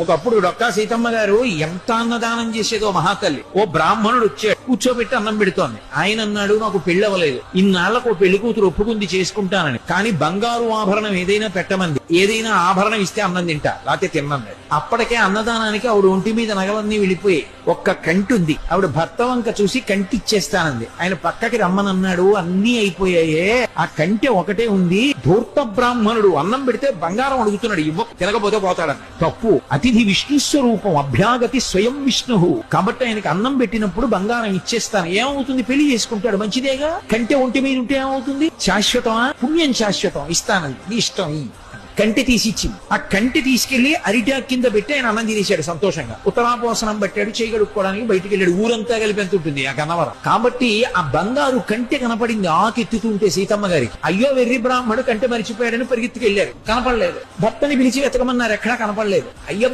ఒకప్పుడు డొక్కా సీతమ్మ గారు ఎంత అన్నదానం చేసేదో మహాతల్లి. ఓ బ్రాహ్మణుడు వచ్చాడు, కూర్చోబెట్టి అన్నం పెడుతోంది. ఆయన అన్నాడు, నాకు పెళ్లి అవ్వలేదు, ఇన్నాళ్లకు ఓ పెళ్లి కూతురు ఒప్పుకుంది చేసుకుంటానని, కానీ బంగారు ఆభరణం ఏదైనా పెట్టమంది, ఏదైనా ఆభరణం ఇస్తే అన్నం తింటా, లేకపోతే తిన్నన్నాడు. అప్పటికే అన్నదానానికి ఆవిడ ఒంటి మీద నగలన్నీ వెళ్ళిపోయి ఒక్క కంటి ఉంది. ఆవిడ భర్త వంక చూసి కంటి ఇచ్చేస్తానంది. ఆయన పక్కకి రమ్మనన్నాడు, అన్నీ అయిపోయాయే, ఆ కంటి ఒకటే ఉంది. ధూర్త బ్రాహ్మణుడు అన్నం పెడితే బంగారం అడుగుతున్నాడు, ఇవ్వ, తినకపోతే పోతాడన్న. తప్పు. అతిథి విష్ణు స్వరూపం, అభ్యాగతి స్వయం విష్ణు. కాబట్టి ఆయనకి అన్నం పెట్టినప్పుడు బంగారం ఇచ్చేస్తాను. ఏమవుతుంది? పెళ్లి చేసుకుంటాడు, మంచిదేగా. కంటే ఒంటి మీద ఉంటే ఏమవుతుంది? శాశ్వతమా? పుణ్యం శాశ్వతం. ఇస్తానంది, నీ ఇష్టం. కంటి తీసి ఇచ్చింది. ఆ కంటి తీసుకెళ్లి అరిటాక్ కింద పెట్టి ఆయన అన్నం తినేశాడు సంతోషంగా. ఉత్తరాపోసనం పట్టాడు, చేయి కడుక్కోవడానికి బయటికి వెళ్ళాడు. ఊరంతా కలిపి ఎంత ఉంటుంది ఆ గన్నవరం. కాబట్టి ఆ బంగారు కంటె కనపడింది ఆకెత్తుతుంటే సీతమ్మ గారికి. అయ్యో వెర్రి బ్రాహ్మడు కంటె మరిచిపోయాడని పరిగెత్తుకెళ్లారు, కనపడలేదు. భర్తని పిలిచి వెతకమన్నారు, ఎక్కడా కనపడలేదు. అయ్య